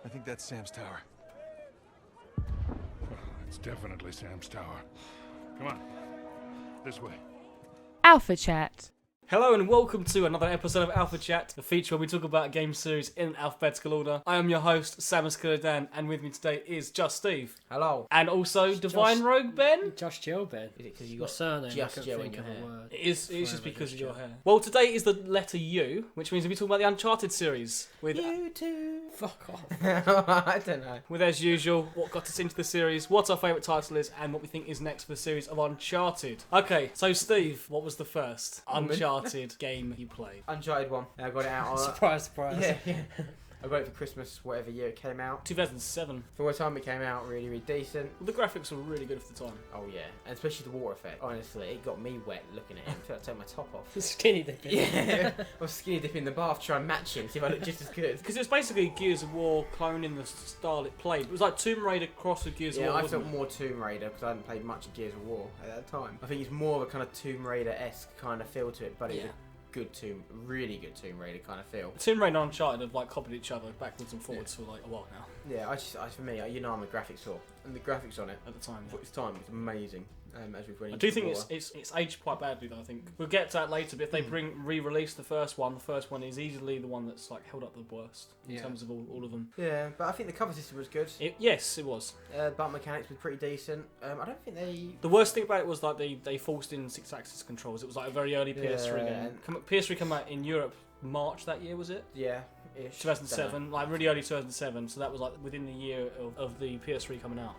I think that's Sam's tower. It's definitely Sam's tower. Come on. This way. Alpha Chat. Hello and welcome to another episode of Alpha Chat, the feature where we talk about game series in alphabetical order. I am your host, Sam Skillidan, and with me today is Just Steve. Hello. And also Divine Rogue Ben. Just chill, Ben. Is it because you Your got surname, just I Joe couldn't in think your of a hair? word. It's just Forever because of just your Joe. hair. Well, today is the letter U, which means we'll be talking about the Uncharted series. With, You too. Fuck off. I don't know. with as usual, what got us into the series, what our favourite title is, and what we think is next for the series of Uncharted. Okay, so Steve, what was the first Uncharted game you played? Uncharted 1. I got it out. Surprise, surprise. Yeah. I got it for Christmas, whatever year it came out. 2007. For what time it came out, really, really decent. Well, the graphics were really good for the time. Oh yeah, and especially the water effect. Honestly, it got me wet looking at him. I feel like taking my top off. Skinny dipping. Yeah, I was skinny dipping in the bath, trying to match him, see if I look just as good. Because it was basically Gears of War clone in the style it played. It was like Tomb Raider cross with Gears Yeah, of War, I wasn't felt it? more Tomb Raider because I hadn't played much of Gears of War at that time. I think it's more of a kind of Tomb Raider-esque kind of feel to it, but it's Yeah. a good really good Tomb Raider kind of feel. Tomb Raider and Uncharted have like copied each other backwards and forwards for like a while now. Yeah, for me, you know, I'm a graphics whore, and the graphics on it At the time, for its time was amazing. As we've run I into do think before. it's aged quite badly though. I think we'll get to that later. But if they re-release the first one is easily the one that's like held up the worst in Yeah. terms of all of them. Yeah, but I think the cover system was good. Yes, it was. Button mechanics was pretty decent. I don't think they. The worst thing about it was like they forced in 6-axis controls. It was like a very early PS3 Yeah, game. PS3 came out in Europe March that year, was it? Yeah, ish. 2007, like really early 2007. So that was like within the year of the PS3 coming out.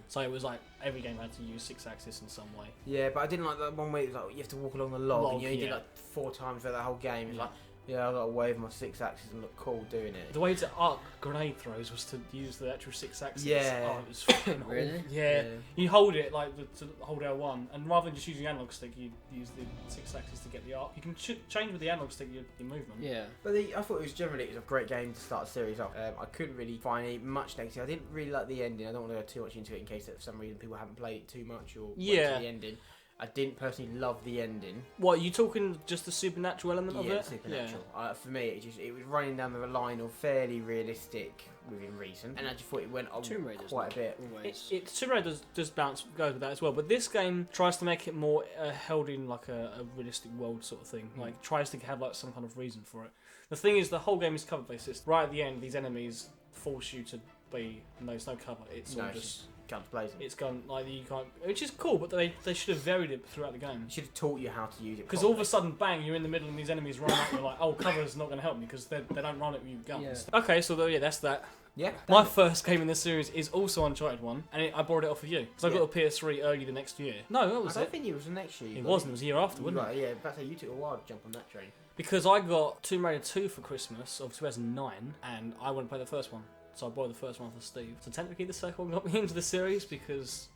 So it was like every game had to use 6-axis in some way. Yeah, but I didn't like that one way. It was like you have to walk along the log, and you only did yeah. like 4 times for the whole game. It's like, yeah, I got to wave my 6-axis and look cool doing it. The way to arc grenade throws was to use the actual 6-axis. Yeah. Oh, it was fucking Really? awful. Yeah. You hold it like to hold L1, and rather than just using the analog stick, you use the 6-axis to get the arc. You can change with the analog stick your movement. Yeah. But I thought it was a great game to start the series off. I couldn't really find any much negative. I didn't really like the ending. I don't want to go too much into it in case that for some reason people haven't played it too much or went to the ending. I didn't personally love the ending. What, are you talking just the supernatural element of it? Supernatural. For me, it was running down the line of fairly realistic within reason, and I just thought it went on Tomb Raider's quite a bit. Always. Tomb Raider does goes with that as well, but this game tries to make it more held in like a realistic world sort of thing. Like tries to have like some kind of reason for it. The thing is, the whole game is cover based. Right at the end, these enemies force you to be there's no cover. It's all just guns blazing. it's gone like you can't, which is cool, but they should have varied it throughout the game. Should have taught you how to use it. Because all of a sudden, bang, you're in the middle and these enemies run out. You're like, oh, cover's not going to help me because they don't run it with guns. Yeah. Okay, so yeah, that's that. Yeah. My first game in this series is also Uncharted 1, and I borrowed it off of you. Because I got a PS3 early the next year. No, that was I it. don't think it was the next year. It wasn't, it was a year after, wasn't it? Right, yeah, but you took a while to jump on that train. Because I got Tomb Raider 2 for Christmas of 2009, and I wanted to play the first one. So I borrowed the first one for Steve. So technically the second one got me into the series because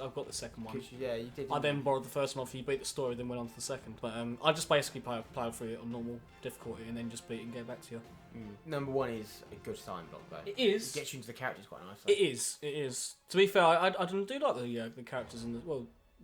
I've got the second one. Yeah, you did. I then borrowed the first one for you, beat the story, then went on to the second. But I just basically plowed through it on normal difficulty and then just beat it and get back to you. Number 1 is a good sign block though. It is. It gets you into the characters quite nicely. It is. To be fair, I do like the characters in the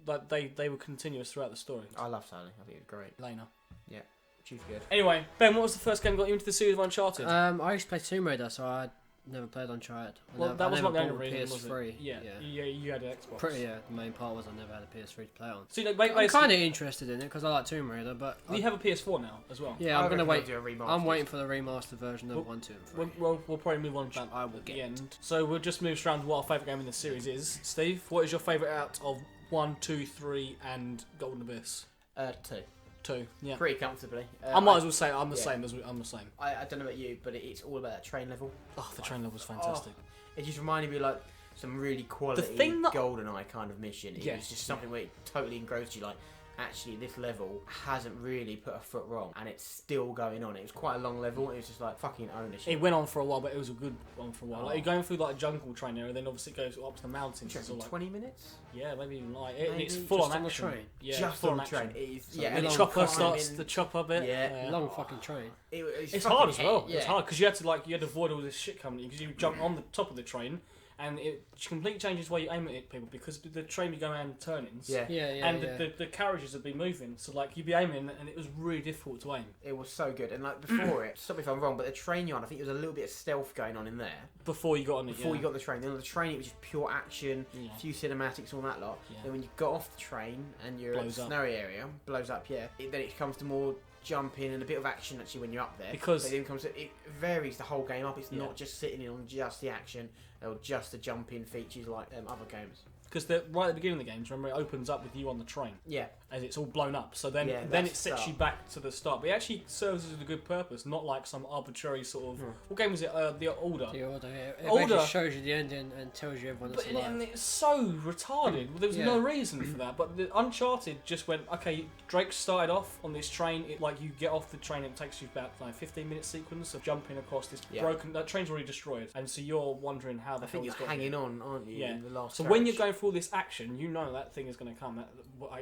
like they were continuous throughout the story. I love Sally. I think it's great. Lena. Yeah, she's good. Anyway, Ben, what was the first game that got you into the series of Uncharted? I used to play Tomb Raider, so I never played Uncharted. That was not the only PS3. reason, was it? Yeah, you had an Xbox. The main part was I never had a PS3 to play on. So, you know, I'm kind of interested in it because I like Tomb Raider, but you have a PS4 now as well. Yeah, I'm gonna wait. Do a remaster. I'm waiting for the remastered version of 1, 2, and 3. We'll probably move on to that I will at the get. end. So we'll just move straight to what our favourite game in this series is. Steve, what is your favourite out of 1, 2, 3, and Golden Abyss? 2. 2, yeah. Pretty comfortably. I might as well say I'm the same. I'm the same. I don't know about you, but it's all about that train level. Oh, the train level was fantastic. It just reminded me of like some really quality thing that- GoldenEye kind of mission. It Yes, was just something where it totally engrossed you. Like, actually, this level hasn't really put a foot wrong, and it's still going on. It was quite a long level. It was just like fucking ownership. It went on for a while, but it was a good one for a while. Like, you're going through like a jungle train area, then obviously it goes up to the mountains. It's all like 20 minutes. yeah, maybe even like Maybe it's full just on on the action. train? Yeah, Just full on the action. train. It is. So Yeah, And and the it's chopper climbing. starts the chopper bit. Yeah. Long fucking train. It's It's fucking hard as well. Yeah. It's hard because you had to avoid all this shit coming in because you jump on the top of the train and it completely changes the way you aim at people because the train would go around turnings. And the carriages would be moving, so like you'd be aiming, and it was really difficult to aim. It was so good, and like before it, stop me if I'm wrong, but the train you're on, I think there was a little bit of stealth going on in there. Before you got on it, Before you got on the train. Then on the train it was just pure action, a few cinematics, all that lot. Then when you got off the train and you're in the scenario area, blows up, then it comes to more jumping and a bit of action actually when you're up there. Because it varies the whole game up. It's not just sitting in on just the action or just the jumping features like other games. Because right at the beginning of the games, remember, it opens up with you on the train. Yeah. As it's all blown up. So then it sets you back to the start. But it actually serves as a good purpose, not like some arbitrary sort of... What game was it? The Order. The Order, yeah. It basically shows you the ending and tells you everyone that's alive. And it's so retarded. There was no reason for that. But the Uncharted just went, okay, Drake started off on this train. You get off the train, it takes you about like 15-minute sequence of jumping across this broken... That train's already destroyed. And so you're wondering how the hell it's got hanging on, aren't you? In the last so when you're going through all this action, you know that thing is going to come.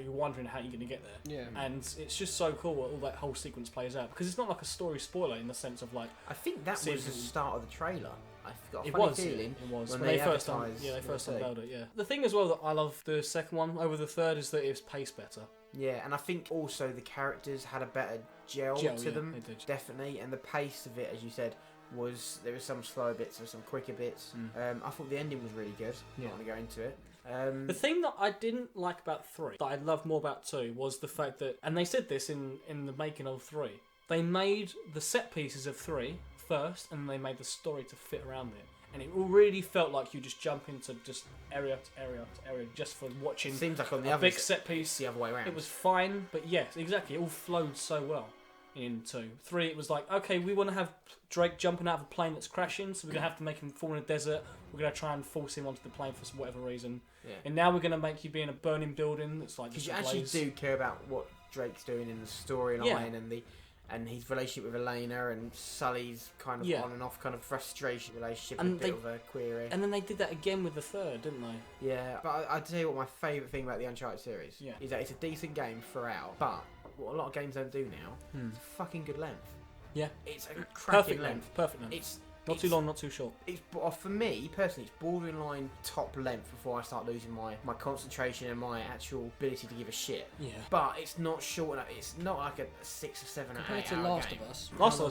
You're wondering how you're going to get there. Yeah. And it's just so cool what all that whole sequence plays out, because it's not like a story spoiler in the sense of like... I think that was the start of the trailer. I've got a it funny was, feeling. It was. When they first unveiled it, yeah. The thing as well that I love the second one over the third is that it's paced better. Yeah, and I think also the characters had a better gel to them. They did. Definitely. And the pace of it, as you said, there was some slower bits, there were some quicker bits. I thought the ending was really good. I'm not going to go into it. The thing that I didn't like about 3, that I loved more about 2, was the fact that, and they said this in the making of 3, they made the set pieces of 3 first, and they made the story to fit around it. And it really felt like you just jump into just area to area to area just for watching. Seems like on the a other big set piece. The other way around. It was fine, but yes, exactly. It all flowed so well. In 2. 3, it was like, okay, we want to have Drake jumping out of a plane that's crashing, so we're going to have to make him fall in a desert. We're going to try and force him onto the plane for whatever reason. Yeah. And now we're going to make you be in a burning building that's like just because you actually do care about what Drake's doing in the storyline and his relationship with Elena and Sully's kind of on and off kind of frustration relationship and a bit of a query. And then they did that again with the 3rd, didn't they? Yeah, but I'd tell you what my favourite thing about the Uncharted series is that it's a decent game throughout, but what a lot of games don't do now, it's a fucking good length. Yeah. It's a cracking length. Perfect length. It's not too long, not too short. For me, personally, it's borderline top length before I start losing my concentration and my actual ability to give a shit. Yeah. But it's not short enough. It's not like a 6 or 7 or 8 hour Last game. of Us. Last of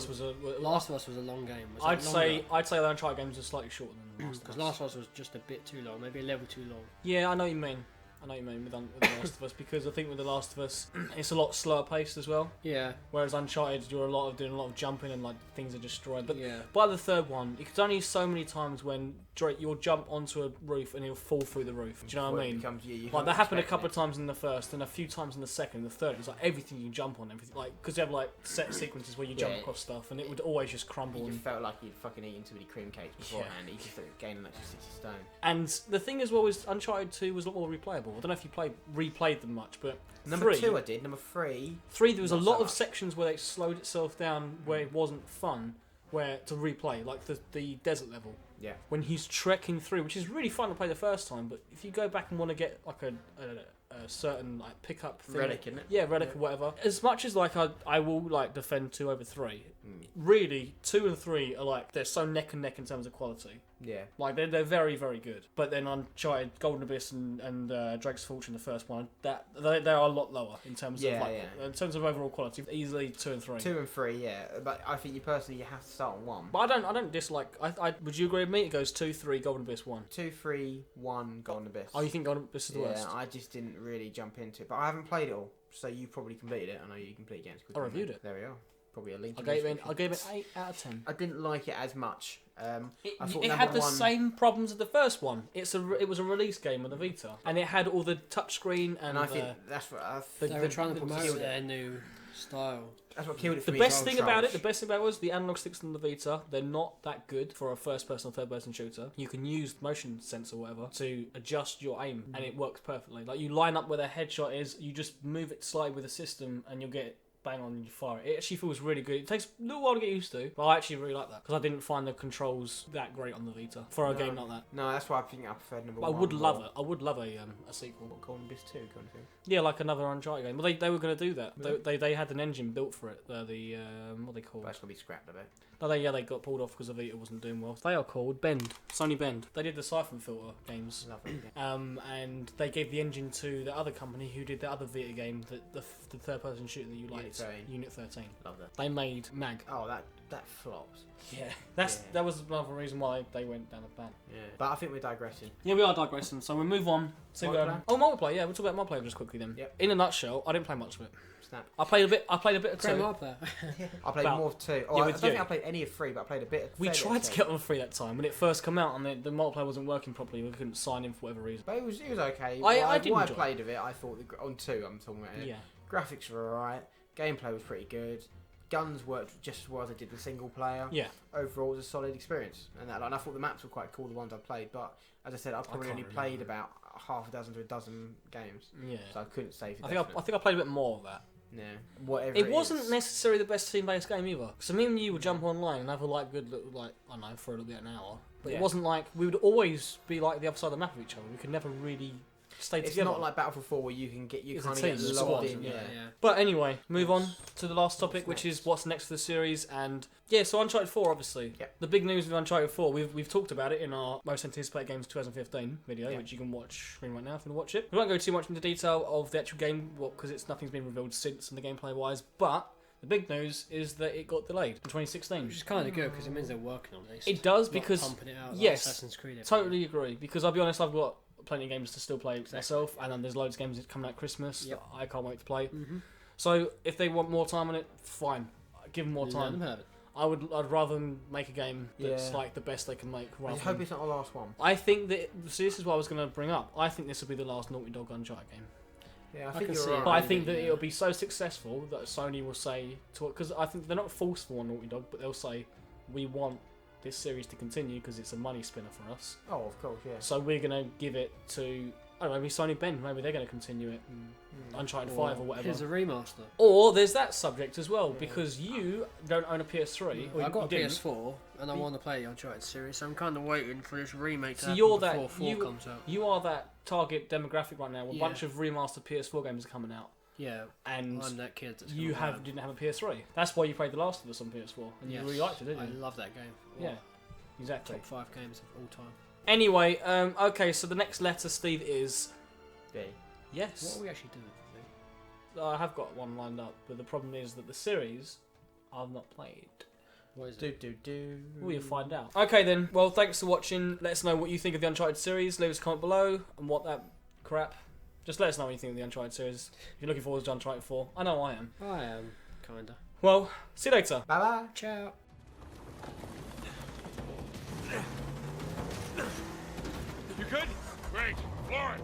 Us was a long game. I'd say the Uncharted games are slightly shorter than Last of Us. Because Last of Us was just a bit too long, maybe a level too long. Yeah, I know what you mean. With The Last of Us, because I think with The Last of Us, it's a lot slower paced as well. Yeah. Whereas Uncharted, you're doing a lot of jumping and like things are destroyed. But by the 3rd one, it's only so many times when Drake, you'll jump onto a roof and he'll fall through the roof. Do you know what I mean? Like that happened a couple of times in the 1st and a few times in the 2nd and the 3rd. It's like everything you jump on, everything like because you have like set sequences where you jump across stuff and it would always just crumble. You felt like you'd fucking eaten too many cream cakes beforehand. You just gained an extra 60 stone. And the thing as well is Uncharted 2 was a lot more replayable. I don't know if you replayed them much, but number 2 I did. Number 3 there was a lot of sections where they slowed itself down where it wasn't fun to replay, like the desert level. Yeah. When he's trekking through, which is really fun to play the first time, but if you go back and want to get like a certain like pickup thing, relic, isn't it? Yeah, relic or whatever. As much as like I will like defend 2 over 3, really 2 and 3 are like they're so neck and neck in terms of quality. Yeah. Like they're very, very good. But then Uncharted, Golden Abyss and Drake's Fortune, the first one, that they are a lot lower in terms of in terms of overall quality. Easily 2 and 3. 2 and 3, yeah. But I think you have to start on 1. But I don't dislike. Would you agree with me? It goes 2, 3, Golden Abyss, 1. 2, 3, 1, Golden Abyss. Oh, you think Golden Abyss is the worst? Yeah, I just didn't really jump into it. But I haven't played it all, so you probably completed it. I know you completed games quickly. I reviewed it. There we are. Probably a link. I gave it 8 out of 10. I didn't like it as much. It had the same problems as the first one. It was a release game on the Vita, and it had all the touchscreen and I think that's what they were trying to promote their new style. That's what killed it for me. The best thing about it was the analog sticks on the Vita. They're not that good for a first-person or third-person shooter. You can use motion sensor or whatever to adjust your aim, and it works perfectly. Like you line up where the headshot is, you just move it slightly with the system, and you'll get bang on and you fire it. It actually feels really good. It takes a little while to get used to, but I actually really like that because I didn't find the controls that great on the Vita for a game like that. No, that's why I think I preferred number But one. I would love it. I would love a sequel. What, Golden Abyss 2 kind of thing? Yeah, like another Uncharted game. Well, they were going to do that. They had an engine built for it. What are they called? But that's going to be scrapped, I bet. No, they got pulled off because the Vita wasn't doing well. They are called Bend. Sony Bend. They did the Siphon Filter games. Lovely. And they gave the engine to the other company who did the other Vita game, the third-person shooter that you liked, Unit 13. Love that. They made Mag. Oh, that flops. Yeah, that was another reason why they went down the ban. Yeah, but I think we're digressing. Yeah, we are digressing, so we'll move on to Multiplayer? multiplayer. Yeah, we'll talk about multiplayer just quickly then. Yep. In a nutshell, I didn't play much of it. Snap. I played a bit of Great 2. multiplayer. I played About- more of 2. Oh, Yeah, I with don't you. think I played any of 3, but I played a bit. We tried to get on 3 that time when it first came out, and the multiplayer wasn't working properly. We couldn't sign in for whatever reason. But it was okay. I did what I enjoy played of it, I thought on 2. I'm talking about it. Yeah. Graphics were alright. Gameplay was pretty good. Guns worked just as well as they did the single player. Yeah. Overall, it was a solid experience, and I thought the maps were quite cool. The ones I played, but as I said, I've probably can't only remember. played about half a dozen to a dozen games, Yeah. so I couldn't say for I definite. think I played a bit more of that. Yeah, whatever. It wasn't is. necessarily the best team-based game either. So me and you would jump online and have a good little, I don't know, for a little bit an hour. But Yeah. it wasn't like we would always be like the other side of the map of each other. We could never really stay It's together. not like Battlefield 4 where you can get It's a kind of team, get it's a logged squad, in. yeah. Yeah. But anyway, move on to the last topic, What's which is what's next for the series. And yeah, so Uncharted 4, obviously. Yep. The big news with Uncharted 4, we've talked about it in our most anticipated games 2015 video, Yep. which you can watch right now if you want to watch it. We won't go too much into detail of the actual game, because nothing's been revealed since in the gameplay wise. But the big news is that it got delayed in 2016. Which is kind of good because it means they're working on it. It does Not because pumping it out like yes, Assassin's Creed. every totally agree. Because I'll be honest, I've got plenty of games to still play myself, and then there's loads of games that coming out Christmas Yep. that I can't wait to play. year. So if they want more time on it, fine, give them more Let time. them have it. I'd rather them make a game that's Yeah. like the best they can make. I Rather just hope than, it's not the last one. I think that so this is what I was going to bring up. I think this will be the last Naughty Dog Uncharted game. Yeah, I can think see you're it. right. But I think that yeah. it'll be so successful that Sony will say to because I think they're not forceful on Naughty Dog, but they'll say we want this series to continue because it's a money spinner for us. Oh, of course, yeah. So we're going to give it to I don't know, maybe Sony Bend. Maybe they're going to continue it. Uncharted 5 or whatever. Here's a remaster. Or there's that subject as well, because you don't own a PS3. Or I you got a didn't. PS4 and I want to play the Uncharted series, so I'm kind of waiting for this remake to So happen you're before that 4 comes out. you are that target demographic right now. A Yeah. bunch of remastered PS4 games are coming out, Yeah, and I'm that kid that's you gonna buy didn't have a PS3. That's why you played The Last of Us on PS4, and Yes. you really liked it, didn't I you? love that game. Yeah, exactly. Top 5 games of all time. Anyway, okay. So the next letter, Steve, is Yeah. yes. What are we actually doing? I have got one lined up, but the problem is that the series I've not played. What is it? Do. We'll find out. Okay then. Well, thanks for watching. Let us know what you think of the Uncharted series. Leave us a comment below and what that crap. Just let us know what you think of the Uncharted series. If you're looking forward to Uncharted 4, I know I am. I am, kinda. Well, see you later. Bye bye. Ciao. You good? Great. Floor it.